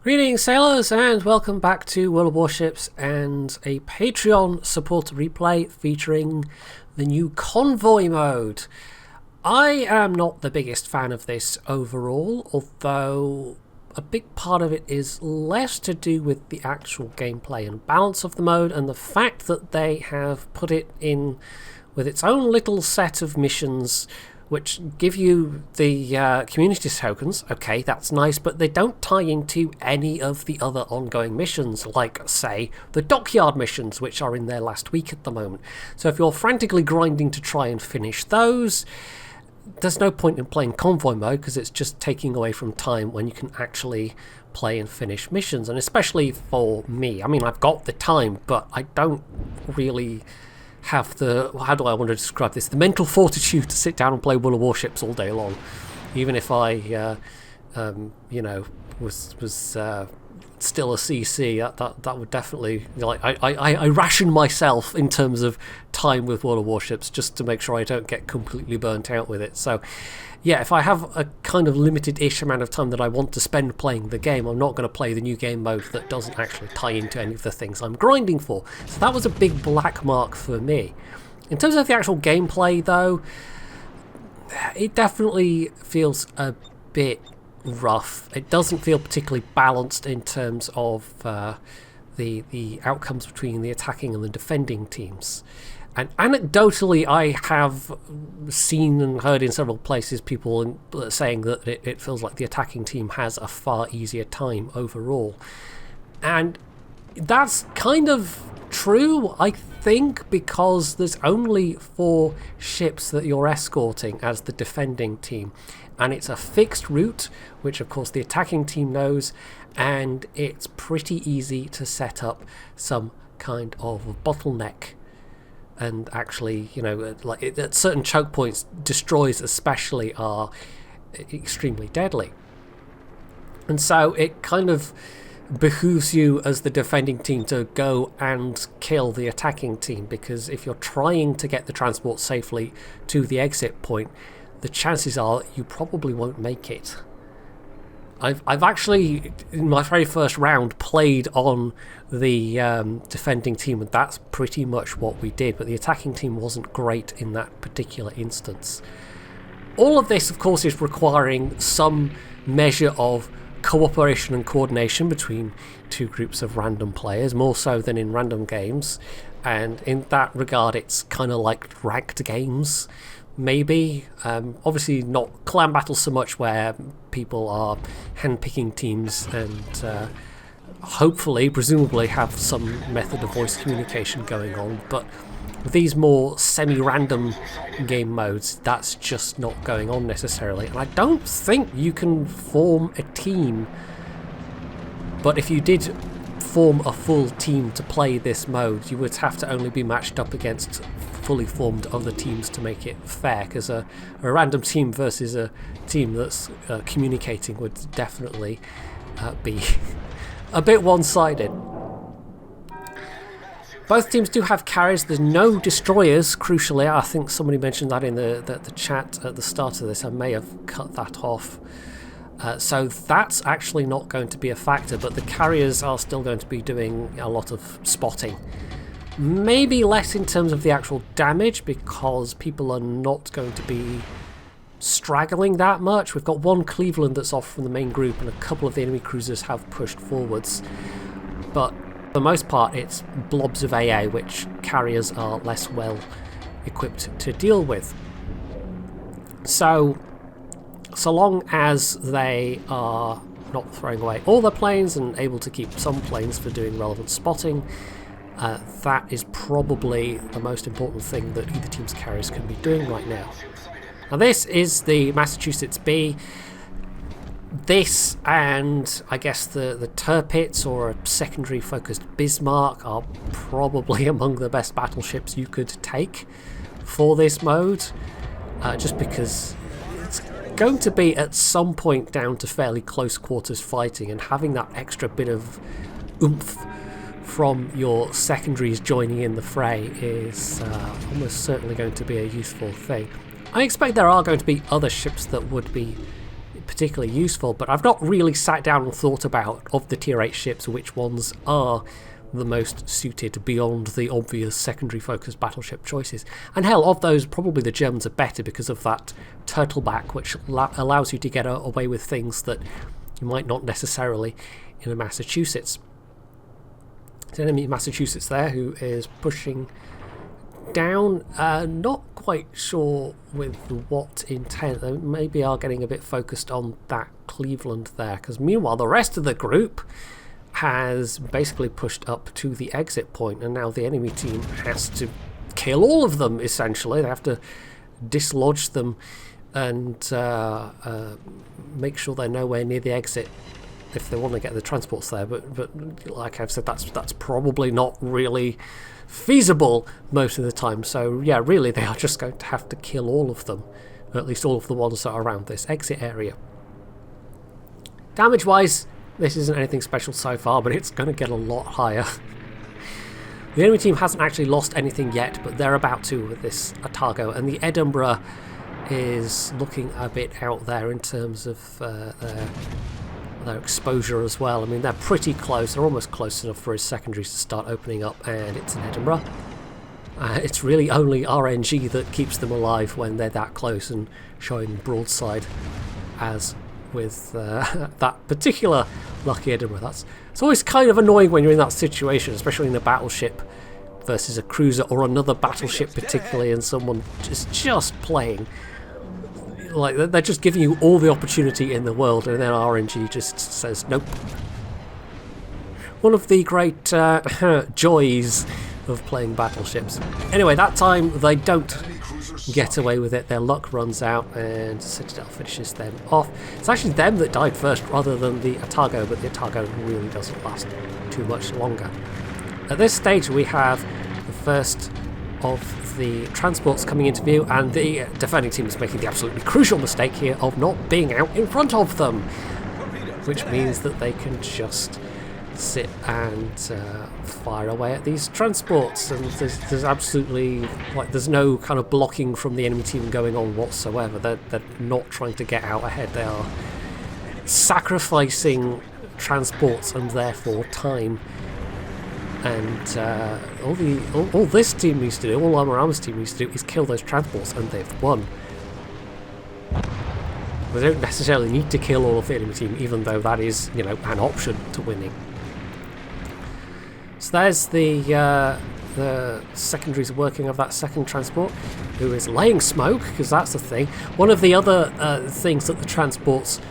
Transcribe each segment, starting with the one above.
Greetings sailors and welcome back to World of Warships and a Patreon supporter replay featuring the new Convoy mode. I am not the biggest fan of this overall, although a big part of it is less to do with the actual gameplay and balance of the mode and the fact that they have put it in with its own little set of missions which give you the community tokens. Okay, that's nice, but they don't tie into any of the other ongoing missions, like, say, the dockyard missions, which are in their last week at the moment. So if you're frantically grinding to try and finish those, there's no point in playing Convoy mode, because it's just taking away from time when you can actually play and finish missions. And especially for me, I mean, I've got the time, but I don't really have the, how do I want to describe this, the mental fortitude to sit down and play World of Warships all day long, even if I you know, was still a CC. That would definitely, like, I ration myself in terms of time with World of Warships just to make sure I don't get completely burnt out with it. So yeah, if I have a kind of limited-ish amount of time that I want to spend playing the game, I'm not going to play the new game mode that doesn't actually tie into any of the things I'm grinding for. So that was a big black mark for me. In terms of the actual gameplay, though, it definitely feels a bit rough. It doesn't feel particularly balanced in terms of the outcomes between the attacking and the defending teams. And anecdotally, I have seen and heard in several places people saying that it feels like the attacking team has a far easier time overall. And that's kind of true, I think, because there's only 4 ships that you're escorting as the defending team. And it's a fixed route, which of course the attacking team knows, and it's pretty easy to set up some kind of bottleneck. And actually, you know, like at certain choke points, destroys especially are extremely deadly. And so it kind of behooves you as the defending team to go and kill the attacking team, because if you're trying to get the transport safely to the exit point, the chances are you probably won't make it. I've actually, in my very first round, played on the defending team, and that's pretty much what we did, but the attacking team wasn't great in that particular instance. All of this, of course, is requiring some measure of cooperation and coordination between 2 groups of random players, more so than in random games, and in that regard it's kind of like ranked games. Maybe. Obviously not clan battles so much, where people are handpicking teams and hopefully, presumably, have some method of voice communication going on. But with these more semi-random game modes, that's just not going on necessarily. And I don't think you can form a team. But if you did form a full team to play this mode, you would have to only be matched up against fully formed other teams to make it fair, because a random team versus a team that's communicating would definitely be a bit one-sided. Both teams do have carriers. There's no destroyers, crucially. I think somebody mentioned that in the chat at the start of this. I may have cut that off. So that's actually not going to be a factor, but the carriers are still going to be doing a lot of spotting. Maybe less in terms of the actual damage, because people are not going to be straggling that much. We've got 1 Cleveland that's off from the main group, and a couple of the enemy cruisers have pushed forwards. But for the most part, it's blobs of AA, which carriers are less well equipped to deal with. So long as they are not throwing away all their planes and able to keep some planes for doing relevant spotting, that is probably the most important thing that either team's carriers can be doing right now. Now this is the Massachusetts B. This and I guess the Tirpitz or a secondary focused Bismarck are probably among the best battleships you could take for this mode, just because it's going to be at some point down to fairly close quarters fighting, and having that extra bit of oomph from your secondaries joining in the fray is almost certainly going to be a useful thing. I expect there are going to be other ships that would be particularly useful, but I've not really sat down and thought about, of the tier 8 ships, which ones are the most suited beyond the obvious secondary focused battleship choices. And hell, of those, probably the Germans are better because of that turtleback, which allows you to get away with things that you might not necessarily in a Massachusetts. There's an enemy in Massachusetts there who is pushing down, not quite sure with what intent. They maybe are getting a bit focused on that Cleveland there, because meanwhile the rest of the group has basically pushed up to the exit point, and now the enemy team has to kill all of them, essentially. They have to dislodge them and make sure they're nowhere near the exit if they want to get the transports there, but like I've said, that's probably not really feasible most of the time. So yeah, really they are just going to have to kill all of them, or at least all of the ones that are around this exit area. Damage wise, this isn't anything special so far, but it's going to get a lot higher. The enemy team hasn't actually lost anything yet, but they're about to with this Otago, and the Edinburgh is looking a bit out there in terms of their exposure as well. I mean, they're pretty close. They're almost close enough for his secondaries to start opening up, and it's an Edinburgh. It's really only RNG that keeps them alive when they're that close and showing broadside, as with that particular lucky Edinburgh. It's always kind of annoying when you're in that situation, especially in a battleship versus a cruiser or another battleship particularly, and someone is just playing like they're just giving you all the opportunity in the world, and then RNG just says nope. One of the great joys of playing battleships. Anyway, that time they don't get away with it. Their luck runs out and Citadel finishes them off. It's actually them that died first rather than the Otago, but the Otago really doesn't last too much longer. At this stage we have the first of the transports coming into view, and the defending team is making the absolutely crucial mistake here of not being out in front of them, which means that they can just sit and fire away at these transports, and there's absolutely there's no kind of blocking from the enemy team going on whatsoever. They're not trying to get out ahead. They are sacrificing transports and therefore time, and all this team needs to do, all Armorama's team needs to do, is kill those transports, and they've won. They don't necessarily need to kill all of the enemy team, even though that is, you know, an option to winning. So there's the secondaries working of that second transport, who is laying smoke, because that's the thing. One of the other things that the transports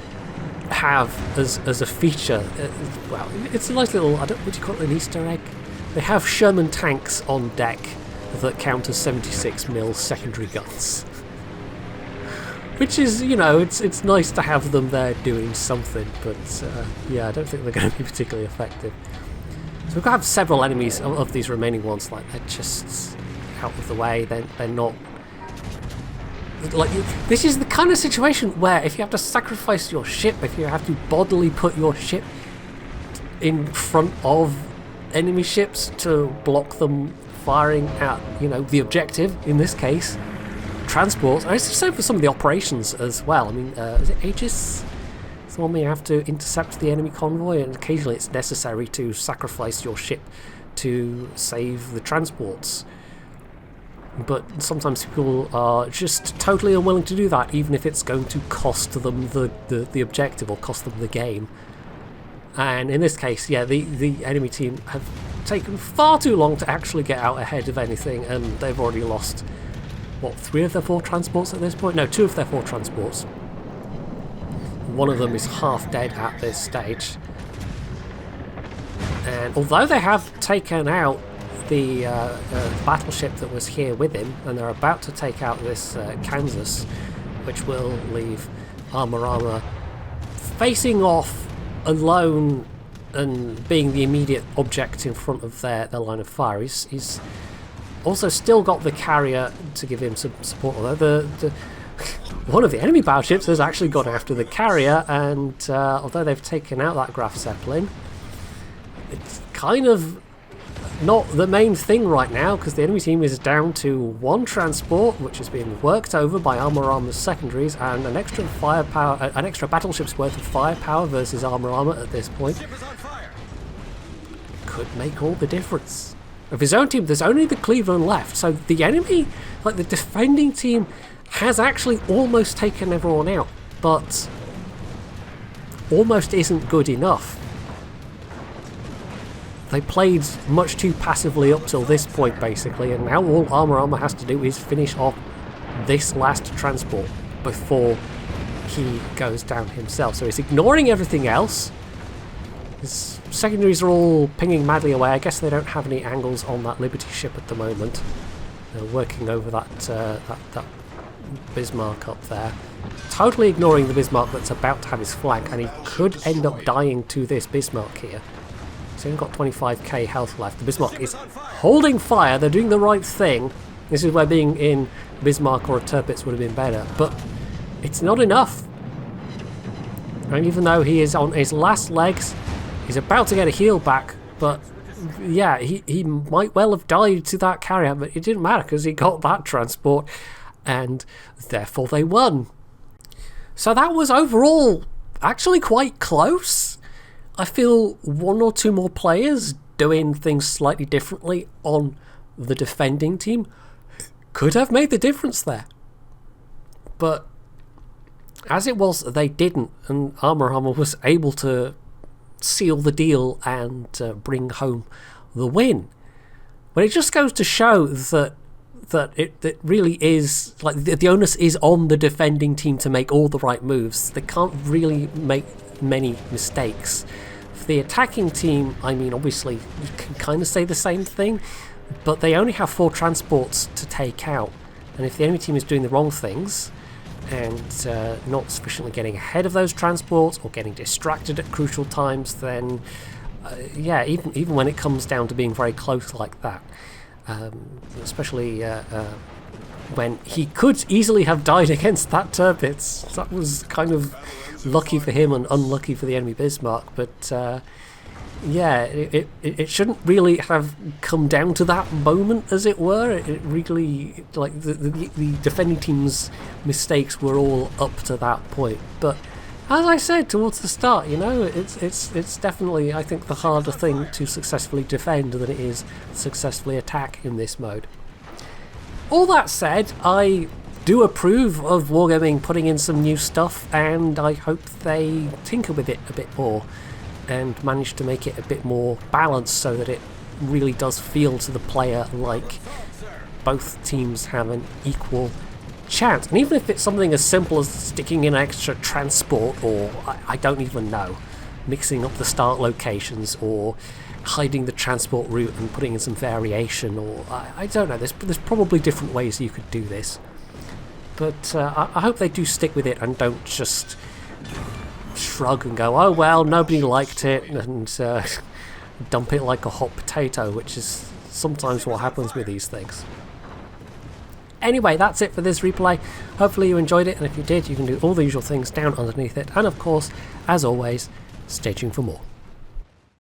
have as a feature, well, it's a nice little, would you call it an Easter egg? They have Sherman tanks on deck that count as 76mm secondary guns. Which is, you know, it's nice to have them there doing something, but yeah, I don't think they're going to be particularly effective. So we've got several enemies of these remaining ones, like they're just out of the way. They're not like, this is the kind of situation where if you have to sacrifice your ship, if you have to bodily put your ship in front of enemy ships to block them firing at, you know, the objective, in this case transports, and it's the same for some of the operations as well. I mean, is it Aegis? It's the one where you have to intercept the enemy convoy, and occasionally it's necessary to sacrifice your ship to save the transports. But sometimes people are just totally unwilling to do that, even if it's going to cost them the objective or cost them the game. And in this case, yeah, the enemy team have taken far too long to actually get out ahead of anything, and they've already lost, what, 3 of their 4 transports at this point? No, 2 of their 4 transports. One of them is half dead at this stage. And although they have taken out the battleship that was here with him, and they're about to take out this Kansas, which will leave Armorama facing off alone and being the immediate object in front of their line of fire. He's also still got the carrier to give him some support, although one of the enemy battleships has actually gone after the carrier, and although they've taken out that Graf Zeppelin, it's kind of not the main thing right now, because the enemy team is down to 1 transport, which is being worked over by armor's secondaries, and an extra firepower, an extra battleship's worth of firepower versus armor at this point. Could make all the difference. Of his own team, there's only the Cleveland left, so the enemy, like the defending team, has actually almost taken everyone out, but almost isn't good enough. They played much too passively up till this point, basically, and now all armor has to do is finish off this last transport before he goes down himself. So he's ignoring everything else. His secondaries are all pinging madly away. I guess they don't have any angles on that Liberty ship at the moment. They're working over that Bismarck up there. Totally ignoring the Bismarck that's about to have his flank, and he could end up dying to this Bismarck here. So he's got 25k health left. The Bismarck is holding fire. They're doing the right thing. This is where being in Bismarck or a Tirpitz would have been better. But it's not enough. And even though he is on his last legs, he's about to get a heal back. But yeah, he might well have died to that carrier. But it didn't matter because he got that transport. And therefore they won. So that was overall actually quite close. I feel 1 or 2 more players doing things slightly differently on the defending team could have made the difference there. But as it was, they didn't, and Armor was able to seal the deal and bring home the win. But it just goes to show that it really is, like, the onus is on the defending team to make all the right moves. They can't really make many mistakes. For the attacking team, I mean, obviously you can kind of say the same thing, but they only have 4 transports to take out, and if the enemy team is doing the wrong things and not sufficiently getting ahead of those transports or getting distracted at crucial times, then yeah, even when it comes down to being very close like that, especially when he could easily have died against that Tirpitz. That was kind of lucky for him and unlucky for the enemy Bismarck, but yeah, it shouldn't really have come down to that moment, as it were. It really, like, the defending team's mistakes were all up to that point. But as I said towards the start, you know, it's definitely, I think, the harder thing to successfully defend than it is successfully attack in this mode. All that said, I do approve of Wargaming putting in some new stuff, and I hope they tinker with it a bit more and manage to make it a bit more balanced so that it really does feel to the player like both teams have an equal chance. And even if it's something as simple as sticking in extra transport, or I don't even know, mixing up the start locations, or hiding the transport route and putting in some variation, or I don't know, there's probably different ways you could do this. But I hope they do stick with it and don't just shrug and go, oh well, nobody liked it, and dump it like a hot potato, which is sometimes what happens with these things. Anyway, that's it for this replay. Hopefully you enjoyed it, and if you did, you can do all the usual things down underneath it, and of course, as always, stay tuned for more.